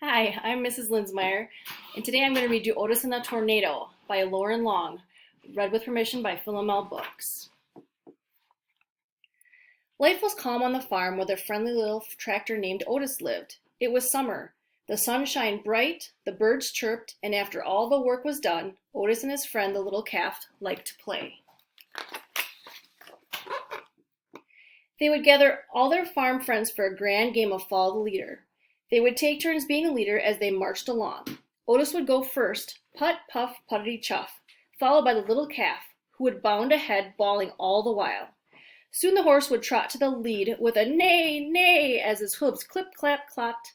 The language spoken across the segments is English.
Hi, I'm Mrs. Linsmeyer, and today I'm going to read you Otis and the Tornado by Lauren Long, read with permission by Philomel Books. Life was calm on the farm where the friendly little tractor named Otis lived. It was summer. The sun shined bright, the birds chirped, and after all the work was done, Otis and his friend, the little calf, liked to play. They would gather all their farm friends for a grand game of Follow the Leader. They would take turns being the leader as they marched along. Otis would go first, put, puff, puttity chuff, followed by the little calf, who would bound ahead, bawling all the while. Soon the horse would trot to the lead with a neigh, neigh, as his hooves clip, clap, clapped.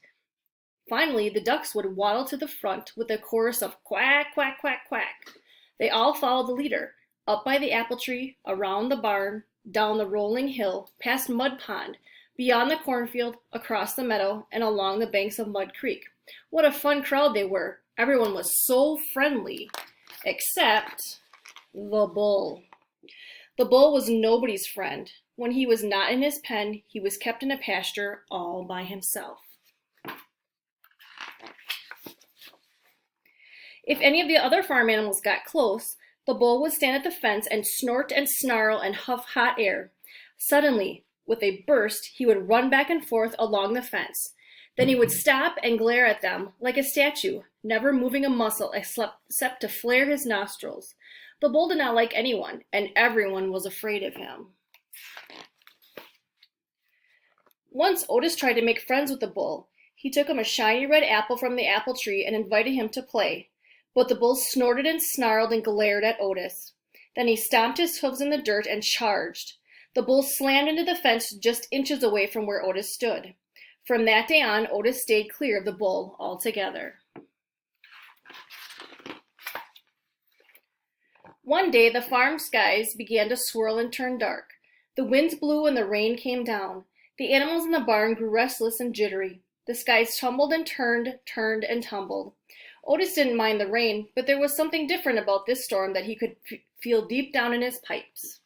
Finally, the ducks would waddle to the front with a chorus of quack, quack, quack, quack. They all followed the leader, up by the apple tree, around the barn, down the rolling hill, past Mud Pond, beyond the cornfield, across the meadow, and along the banks of Mud Creek. What a fun crowd they were. Everyone was so friendly, except the bull. The bull was nobody's friend. When he was not in his pen, he was kept in a pasture all by himself. If any of the other farm animals got close, the bull would stand at the fence and snort and snarl and huff hot air. Suddenly, with a burst, he would run back and forth along the fence. Then he would stop and glare at them like a statue, never moving a muscle except to flare his nostrils. The bull did not like anyone, and everyone was afraid of him. Once Otis tried to make friends with the bull. He took him a shiny red apple from the apple tree and invited him to play. But the bull snorted and snarled and glared at Otis. Then he stomped his hooves in the dirt and charged. The bull slammed into the fence just inches away from where Otis stood. From that day on, Otis stayed clear of the bull altogether. One day, the farm skies began to swirl and turn dark. The winds blew and the rain came down. The animals in the barn grew restless and jittery. The skies tumbled and turned and tumbled. Otis didn't mind the rain, but there was something different about this storm that he could feel deep down in his pipes.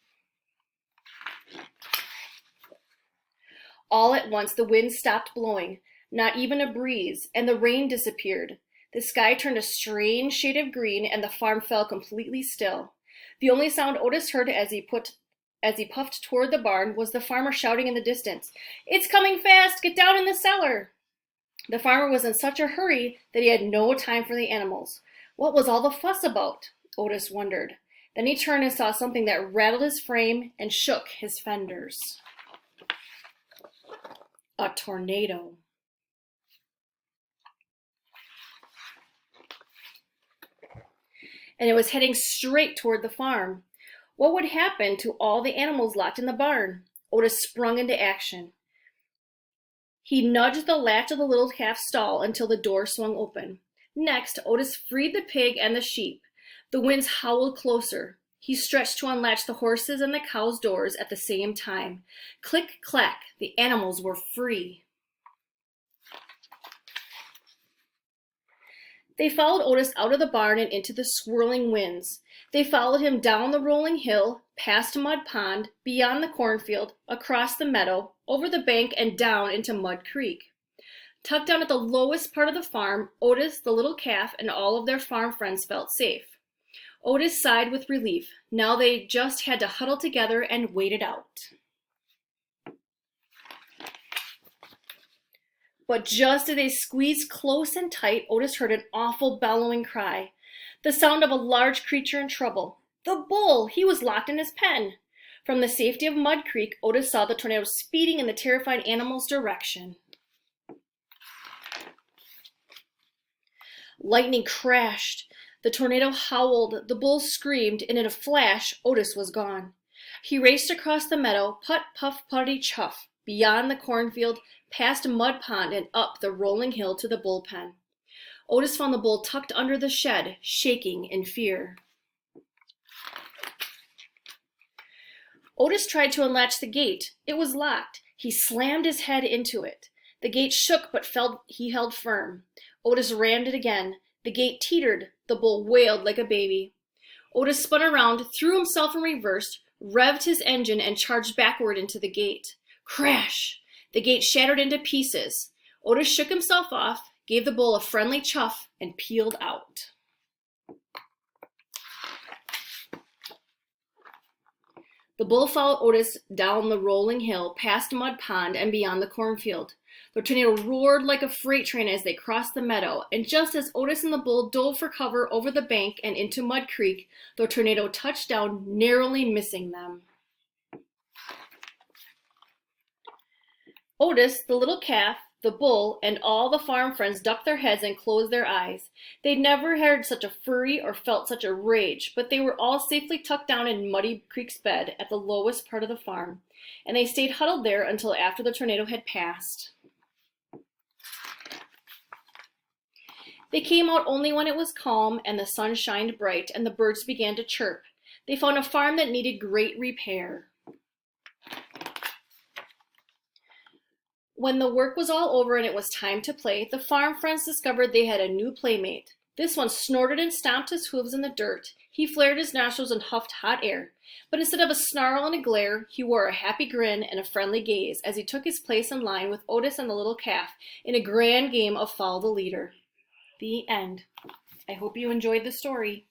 All at once the wind stopped blowing, not even a breeze, and the rain disappeared. The sky turned a strange shade of green, and the farm fell completely still. The only sound Otis heard as he puffed toward the barn was the farmer shouting in the distance, "It's coming fast! Get down in the cellar!" The farmer was in such a hurry that he had no time for the animals. What was all the fuss about? Otis wondered. Then he turned and saw something that rattled his frame and shook his fenders. A tornado. And it was heading straight toward the farm. What would happen to all the animals locked in the barn? Otis sprung into action. He nudged the latch of the little calf's stall until the door swung open. Next, Otis freed the pig and the sheep. The winds howled closer. He stretched to unlatch the horses and the cows' doors at the same time. Click, clack, the animals were free. They followed Otis out of the barn and into the swirling winds. They followed him down the rolling hill, past Mud Pond, beyond the cornfield, across the meadow, over the bank, and down into Mud Creek. Tucked down at the lowest part of the farm, Otis, the little calf, and all of their farm friends felt safe. Otis sighed with relief. Now they just had to huddle together and wait it out. But just as they squeezed close and tight, Otis heard an awful bellowing cry. The sound of a large creature in trouble. The bull! He was locked in his pen. From the safety of Mud Creek, Otis saw the tornado speeding in the terrified animal's direction. Lightning crashed. The tornado howled. The bull screamed, and in a flash, Otis was gone. He raced across the meadow, put, puff, puttity chuff, beyond the cornfield, past Mud Pond, and up the rolling hill to the bullpen. Otis found the bull tucked under the shed, shaking in fear. Otis tried to unlatch the gate. It was locked. He slammed his head into it. The gate shook, but he held firm. Otis rammed it again. The gate teetered. The bull wailed like a baby. Otis spun around, threw himself in reverse, revved his engine, and charged backward into the gate. Crash! The gate shattered into pieces. Otis shook himself off, gave the bull a friendly chuff, and peeled out. The bull followed Otis down the rolling hill, past Mud Pond, and beyond the cornfield. The tornado roared like a freight train as they crossed the meadow, and just as Otis and the bull dove for cover over the bank and into Mud Creek, the tornado touched down, narrowly missing them. Otis, the little calf, the bull, and all the farm friends ducked their heads and closed their eyes. They'd never heard such a fury or felt such a rage, but they were all safely tucked down in Muddy Creek's bed at the lowest part of the farm, and they stayed huddled there until after the tornado had passed. They came out only when it was calm and the sun shined bright and the birds began to chirp. They found a farm that needed great repair. When the work was all over and it was time to play, the farm friends discovered they had a new playmate. This one snorted and stomped his hooves in the dirt. He flared his nostrils and huffed hot air. But instead of a snarl and a glare, he wore a happy grin and a friendly gaze as he took his place in line with Otis and the little calf in a grand game of Follow the Leader. The end. I hope you enjoyed the story.